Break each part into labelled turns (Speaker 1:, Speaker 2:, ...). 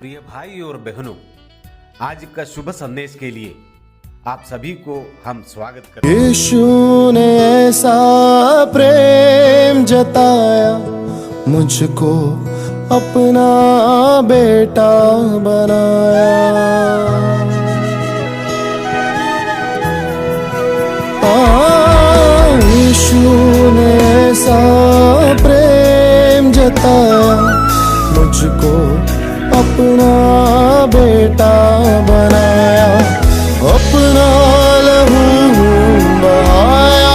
Speaker 1: प्रिय भाई और बहनों, आज का शुभ संदेश के लिए आप सभी को हम स्वागत करते हैं।
Speaker 2: यीशु ने ऐसा प्रेम जताया, मुझको अपना बेटा बनाया। यीशु ने ऐसा प्रेम जताया, मुझको अपना बेटा बनाया। अपना लहू बहाया,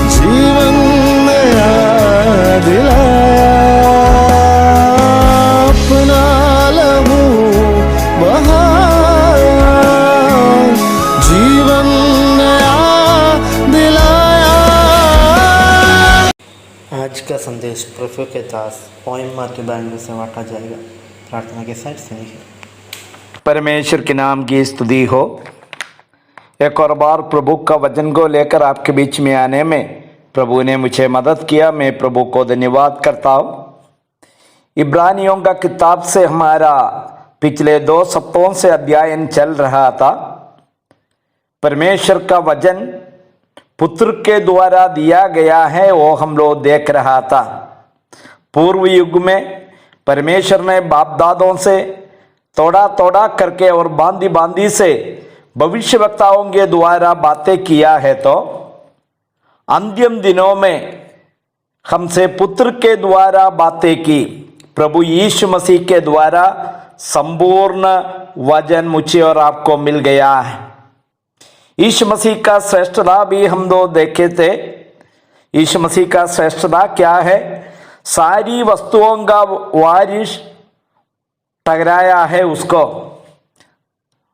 Speaker 2: जीवन नया दिलाया। अपना लहू बहाया, जीवन नया दिलाया।
Speaker 3: आज का संदेश प्रभु के दास पोएम मार्क 92 से बांटा जाएगा। प्रार्थना के साथ सुनिए।
Speaker 4: परमेश्वर के नाम की स्तुति हो। एक और बार प्रभु का वचन को लेकर आपके बीच में आने में प्रभु ने मुझे मदद किया। मैं प्रभु को धन्यवाद करता हूँ। इब्रानियों का किताब से हमारा पिछले 2 सप्ताहों से अध्ययन चल रहा था। परमेश्वर का वचन पुत्र के द्वारा दिया गया है, वो हम लोग देख रहा था। पूर्व युग में परमेश्वर ने बाप दादों से तोड़ा तोड़ा करके और बांदी बांदी से भविष्यवक्ताओं के द्वारा बातें किया है, तो अंतिम दिनों में हमसे पुत्र के द्वारा बातें की। प्रभु यीशु मसीह के द्वारा संपूर्ण वचन मुझे और आपको मिल गया है। यीशु मसीह का श्रेष्ठता भी हम दो देखे थे। यीशु मसीह का श्रेष्ठता क्या है? सारी वस्तुओं का वारिस ठहराया है उसको,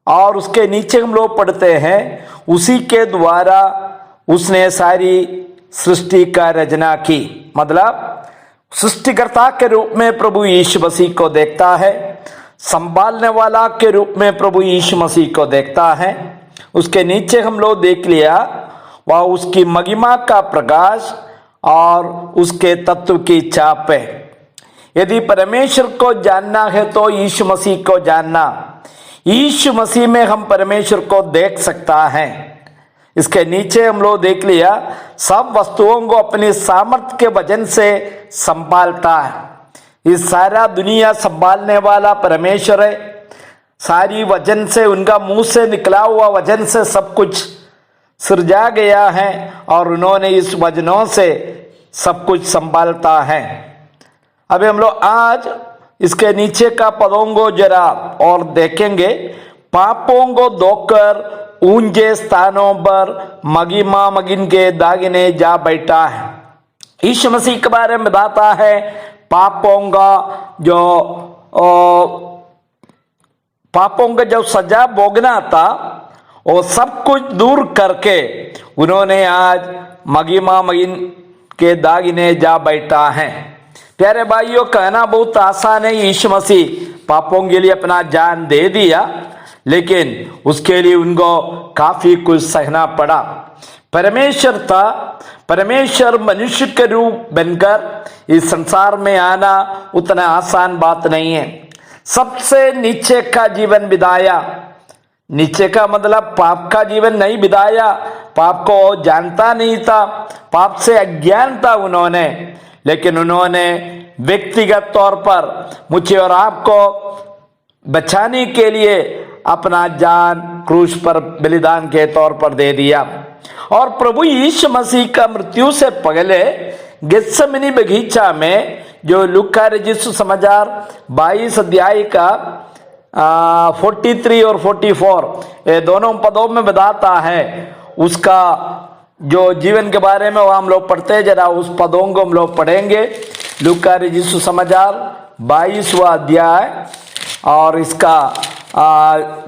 Speaker 4: और उसके नीचे हम लोग पढ़ते हैं उसी के द्वारा उसने सारी सृष्टि का रचना की। मतलब सृष्टिकर्ता के रूप में प्रभु यीशु मसीह को देखता है, संभालने वाला के रूप में प्रभु यीशु मसीह को देखता है। उसके नीचे हम लोग देख लिया वह उसकी महिमा का प्रकाश और उसके तत्व की छाप है। यदि परमेश्वर को जानना है तो यीशु मसीह को जानना। यीशु मसीह में हम परमेश्वर को देख सकता है। इसके नीचे हम लोग देख लिया सब वस्तुओं को अपनी सामर्थ्य के वजन से संभालता है। इस सारा दुनिया संभालने वाला परमेश्वर है। सारी वजन से, उनका मुंह से निकला हुआ वजन से सब कुछ सृजा गया है और उन्होंने इस वजनों से सब कुछ संभालता है। अभी हम लोग आज इसके नीचे का पदों को जरा और देखेंगे। पापों को धोकर ऊंचे स्थानों पर महिमा मगिन के दागिने जा बैठा है। यीशु मसीह के बारे में बताता है पापों का जो सजा भोगना था वो सब कुछ दूर करके उन्होंने आज महिमा मगिन के दागिने जा बैठा है। प्यारे भाइयों, कहना बहुत आसान है। यीशु मसीह पापों के लिए अपना जान दे दिया, लेकिन उसके लिए उनको काफी कुछ सहना पड़ा। परमेश्वर था, परमेश्वर मनुष्य के रूप बनकर इस संसार में आना उतना आसान बात नहीं है। सबसे नीचे का जीवन बिताया। नीचे का मतलब पाप का जीवन नहीं बिताया। पाप को जानता नहीं था, पाप से अज्ञान था उन्होंने, लेकिन उन्होंने व्यक्तिगत तौर पर मुझे और आपको बचाने के लिए अपना जान क्रूस पर बलिदान के तौर पर दे दिया। और प्रभु यीशु मसीह का मृत्यु से पहले गेत्सेमनी बगीचा में, जो लूका रचित समाचार 22 अध्याय का 43 और 44 ये दोनों पदों में बताता है, उसका जो जीवन के बारे में वो हम लोग पढ़ते। जरा उस पदों को हम लोग पढ़ेंगे। लूका रचित समाचार 22वां अध्याय और इसका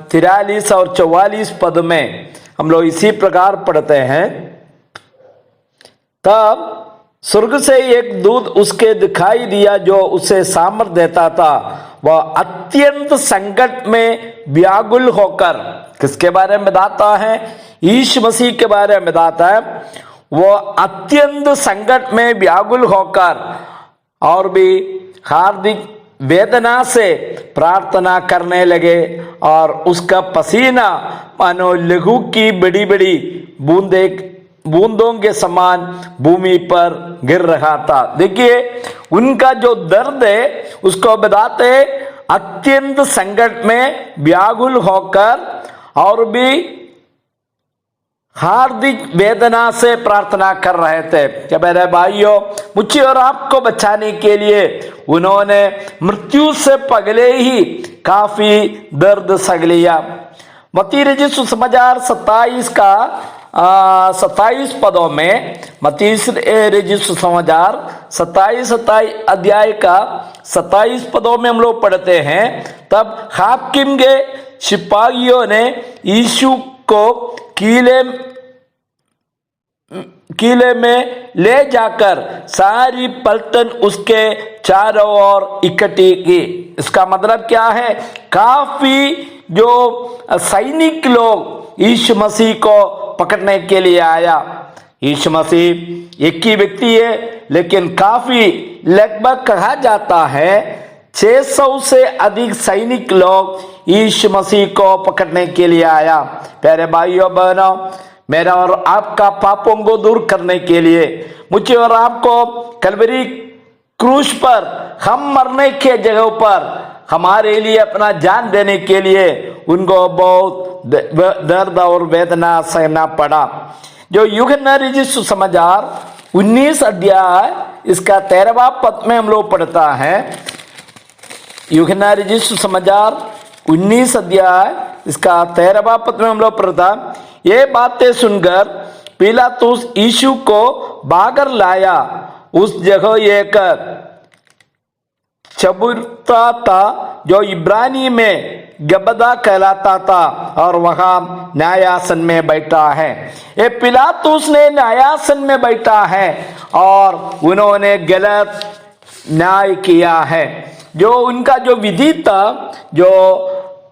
Speaker 4: 43 और 44 पद में हम लोग इसी प्रकार पढ़ते हैं। तब स्वर्ग से एक दूत उसके दिखाई दिया जो उसे सामर्थ्य देता था। वह अत्यंत संकट में व्याकुल होकर, किसके बारे में बताता है? यीशु मसीह के बारे में बताता है। वो अत्यंत संकट में व्याकुल होकर और भी हार्दिक वेदना से प्रार्थना करने लगे और उसका पसीना मानो लहू की बड़ी बड़ी बूंदों के समान भूमि पर गिर रहा था। देखिए उनका जो दर्द है उसको बताते अत्यंत संकट में व्याकुल होकर और भी हार्दिक वेदना से प्रार्थना कर रहे थे कि मेरे भाइयों मुझे और आपको बचाने के लिए उन्होंने मृत्यु से पहले ही काफी दर्द सह लिया। मत्ती रचित सुसमाचार 27 का 27 पदों में, मत्ती रचित सुसमाचार 27 अध्याय का 27 पदों में हम लोग पढ़ते हैं, तब हाकिम के सिपाहियों ने यीशु को किले में ले जाकर सारी पलटन उसके चारों ओर इकट्ठी की। इसका मतलब क्या है? काफी जो सैनिक लोग यीशु मसीह को पकड़ने के लिए आया। यीशु मसीह एक ही व्यक्ति है, लेकिन काफी लगभग कहा जाता है 600 से अधिक सैनिक लोग यीशु मसीह को पकड़ने के लिए आया। प्यारे भाइयों बहनों, मेरा और आपका पापों को दूर करने के लिए, मुझे और आपको कलवरी क्रूस पर हम मरने के जगह पर हमारे लिए अपना जान देने के लिए उनको बहुत दर्द और वेदना सहना पड़ा। जो यूहन्ना रचित सुसमाचार 19 अध्याय इसका 13वां पद में हम लोग पढ़ता है। यूहन्ना रचित सुसमाचार 19 अध्याय इसका 13वां पद में हम लोग पढ़ता, ये बातें सुनकर पिलातुस यीशु को बाहर लाया। उस जगह एक चबूतरा था जो इब्रानी में गबदा कहलाता था और वहां न्यायासन में बैठा है। ये पिलातुस ने न्यायासन में बैठा है और उन्होंने गलत न्याय किया है। जो उनका जो विधि था जो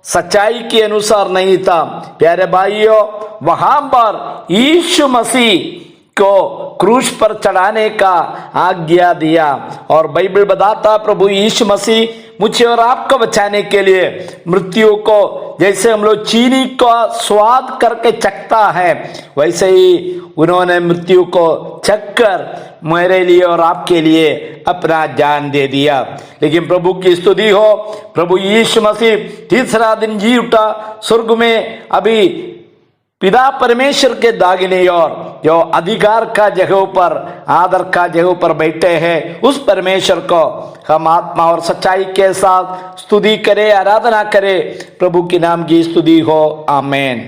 Speaker 4: सच्चाई के अनुसार नहीं था। प्यारे भाइयों, वहां पर यीशु मसीह को क्रूस पर चढ़ाने का आज्ञा दिया और बाइबल बताता प्रभु यीशु मसीह मुझे और आपको बचाने के लिए मृत्यु को जैसे हम लोग चीनी का स्वाद करके चखता है, वैसे ही उन्होंने मृत्यु को चखकर मेरे लिए और आपके लिए अपना जान दे दिया। लेकिन प्रभु की स्तुति हो, प्रभु यीशु मसीह तीसरा दिन जी उठा, स्वर्ग में अभी पिता परमेश्वर के दागिने और जो अधिकार का जगह पर, आदर का जगह पर बैठे हैं, उस परमेश्वर को हम आत्मा और सच्चाई के साथ स्तुति करें, आराधना करें। प्रभु के नाम की स्तुति हो। आमेन।